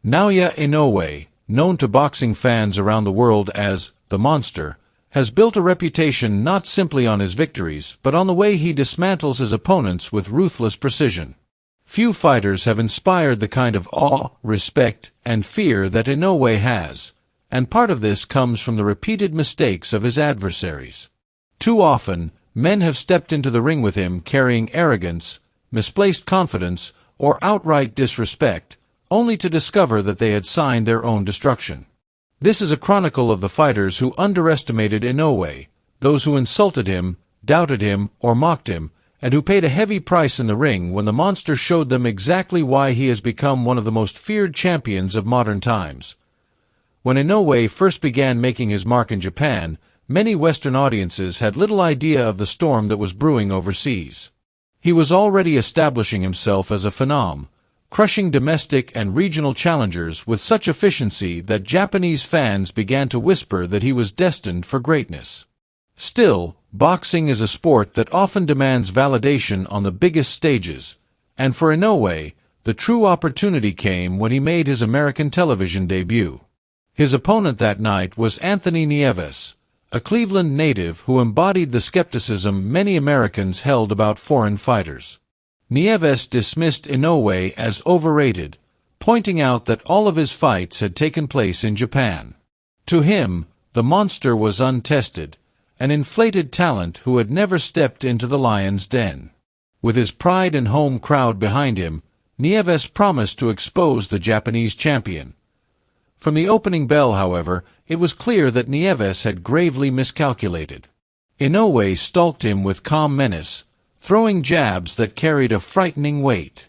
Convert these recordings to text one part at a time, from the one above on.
Noaya Inoue, known to boxing fans around the world as the Monster, has built a reputation not simply on his victories but on the way he dismantles his opponents with ruthless precision. Few fighters have inspired the kind of awe, respect, and fear that Inoue has, and part of this comes from the repeated mistakes of his adversaries. Too often, men have stepped into the ring with him carrying arrogance, misplaced confidence, or outright disrespect, only to discover that they had signed their own destruction. This is a chronicle of the fighters who underestimated Inoue, those who insulted him, doubted him, or mocked him, and who paid a heavy price in the ring when the Monster showed them exactly why he has become one of the most feared champions of modern times. When Inoue first began making his mark in Japan, many Western audiences had little idea of the storm that was brewing overseas. He was already establishing himself as a phenom, crushing domestic and regional challengers with such efficiency that Japanese fans began to whisper that he was destined for greatness. Still, boxing is a sport that often demands validation on the biggest stages, and for Inoue, the true opportunity came when he made his American television debut. His opponent that night was Anthony Nieves, a Cleveland native who embodied the skepticism many Americans held about foreign fighters. Nieves dismissed Inoue as overrated, pointing out that all of his fights had taken place in Japan. To him, the Monster was untested, an inflated talent who had never stepped into the lion's den. With his pride and home crowd behind him, Nieves promised to expose the Japanese champion. From the opening bell, however, it was clear that Nieves had gravely miscalculated. Inoue stalked him with calm menace, throwing jabs that carried a frightening weight.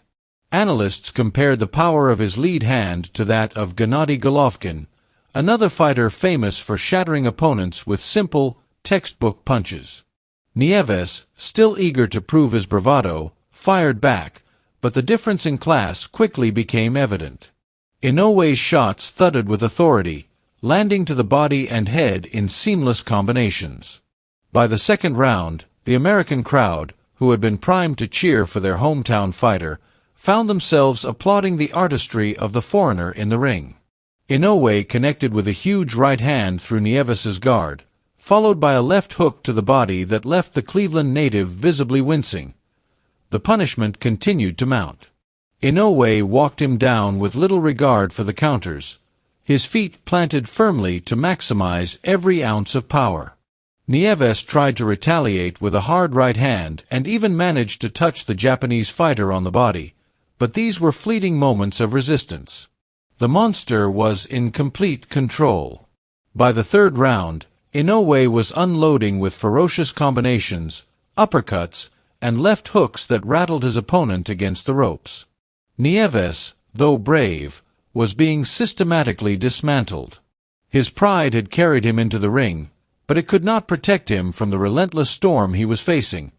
Analysts compared the power of his lead hand to that of Gennady Golovkin, another fighter famous for shattering opponents with simple, textbook punches. Nieves, still eager to prove his bravado, fired back, but the difference in class quickly became evident. Inoue's shots thudded with authority, landing to the body and head in seamless combinations. By the second round, the American crowd, who had been primed to cheer for their hometown fighter, found themselves applauding the artistry of the foreigner in the ring. Inoue connected with a huge right hand through Nieves's guard, followed by a left hook to the body that left the Cleveland native visibly wincing. The punishment continued to mount. Inoue walked him down with little regard for the counters, his feet planted firmly to maximize every ounce of power. Nieves tried to retaliate with a hard right hand and even managed to touch the Japanese fighter on the body, but these were fleeting moments of resistance. The Monster was in complete control. By the third round, Inoue was unloading with ferocious combinations, uppercuts, and left hooks that rattled his opponent against the ropes. Nieves, though brave, was being systematically dismantled. His pride had carried him into the ring, but it could not protect him from the relentless storm he was facing.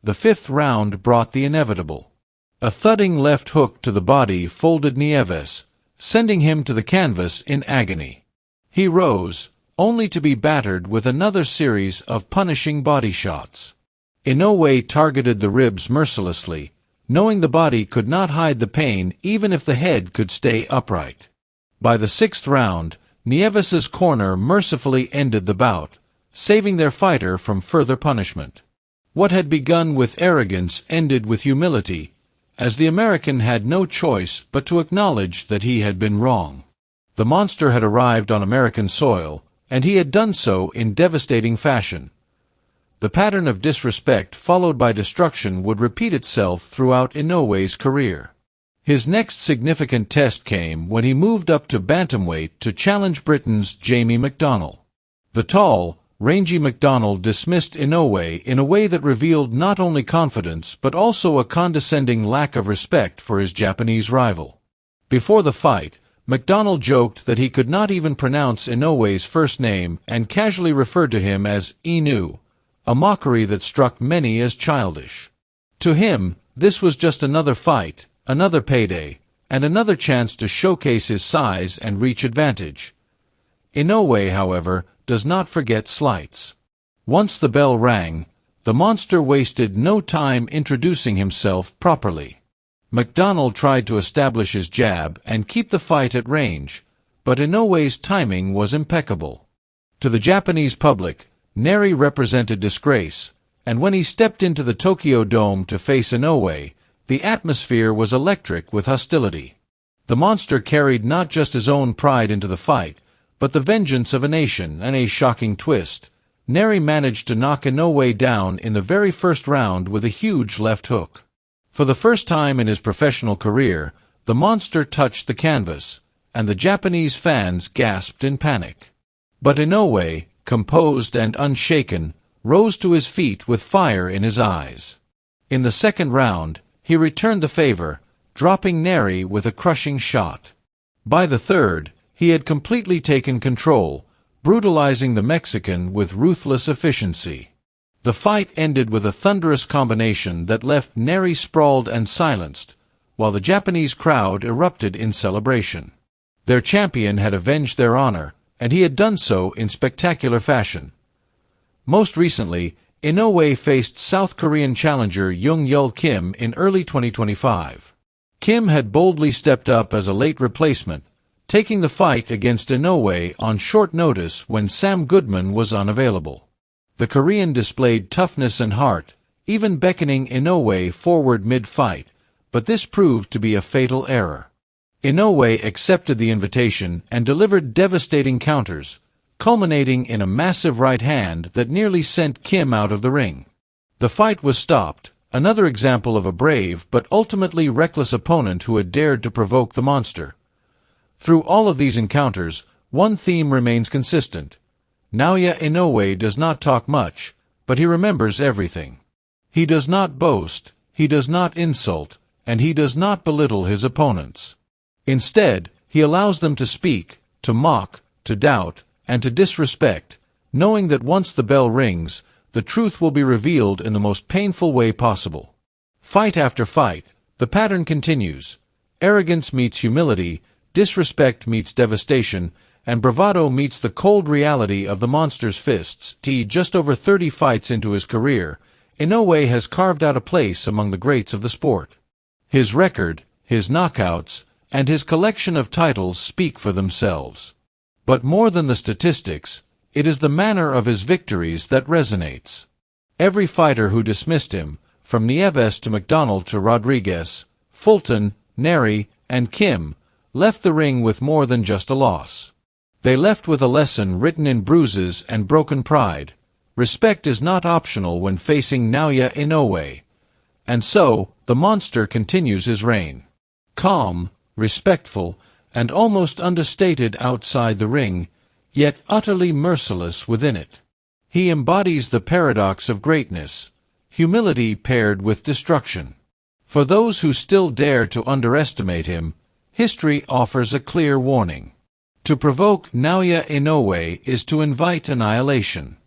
The fifth round brought the inevitable. A thudding left hook to the body folded Nieves, sending him to the canvas in agony. He rose, only to be battered with another series of punishing body shots. Inoue targeted the ribs mercilessly, knowing the body could not hide the pain even if the head could stay upright. By the sixth round, Nieves's corner mercifully ended the bout, saving their fighter from further punishment. What had begun with arrogance ended with humility, as the American had no choice but to acknowledge that he had been wrong. The Monster had arrived on American soil, and he had done so in devastating fashion. The pattern of disrespect followed by destruction would repeat itself throughout Inoue's career. His next significant test came when he moved up to bantamweight to challenge Britain's Jamie McDonnell. The tall, rangy McDonnell dismissed Inoue in a way that revealed not only confidence but also a condescending lack of respect for his Japanese rival. Before the fight, McDonnell joked that he could not even pronounce Inoue's first name and casually referred to him as Inoue, a mockery that struck many as childish. To him, this was just another fight, another payday, and another chance to showcase his size and reach advantage. Inoue, however, does not forget slights. Once the bell rang, the Monster wasted no time introducing himself properly. McDonald tried to establish his jab and keep the fight at range, but Inoue's timing was impeccable. To the Japanese public, Neri represented disgrace, and when he stepped into the Tokyo Dome to face Inoue, the atmosphere was electric with hostility. The monster carried not just his own pride into the fight, but the vengeance of a nation, and a shocking twist. Neri managed to knock Inoue down in the very first round with a huge left hook. For the first time in his professional career, the monster touched the canvas, and the Japanese fans gasped in panic. But Inoue, composed and unshaken, rose to his feet with fire in his eyes. In the second round, he returned the favor, dropping Neri with a crushing shot. By the third, he had completely taken control, brutalizing the Mexican with ruthless efficiency. The fight ended with a thunderous combination that left Neri sprawled and silenced, while the Japanese crowd erupted in celebration. Their champion had avenged their honor, and he had done so in spectacular fashion. Most recently, Inoue faced South Korean challenger Jung-Yul Kim in early 2025. Kim had boldly stepped up as a late replacement, taking the fight against Inoue on short notice when Sam Goodman was unavailable. The Korean displayed toughness and heart, even beckoning Inoue forward mid-fight, but this proved to be a fatal error. Inoue accepted the invitation and delivered devastating counters, culminating in a massive right hand that nearly sent Kim out of the ring. The fight was stopped, another example of a brave but ultimately reckless opponent who had dared to provoke the monster. Through all of these encounters, one theme remains consistent. Naoya Inoue does not talk much, but he remembers everything. He does not boast, he does not insult, and he does not belittle his opponents. Instead, he allows them to speak, to mock, to doubt, and to disrespect, knowing that once the bell rings, the truth will be revealed in the most painful way possible. Fight after fight, the pattern continues. Arrogance meets humility, disrespect meets devastation, and bravado meets the cold reality of the monster's fists. Just over 30 fights into his career, Inoue has carved out a place among the greats of the sport. His record, his knockouts, and his collection of titles speak for themselves. But more than the statistics, it is the manner of his victories that resonates. Every fighter who dismissed him, from Nieves to McDonald to Rodriguez, Fulton, Neri, and Kim, left the ring with more than just a loss. They left with a lesson written in bruises and broken pride. Respect is not optional when facing Naoya Inoue. And so, the monster continues his reign. Calm, respectful, and almost understated outside the ring, yet utterly merciless within it. He embodies the paradox of greatness, humility paired with destruction. For those who still dare to underestimate him, history offers a clear warning. To provoke Naoya Inoue is to invite annihilation.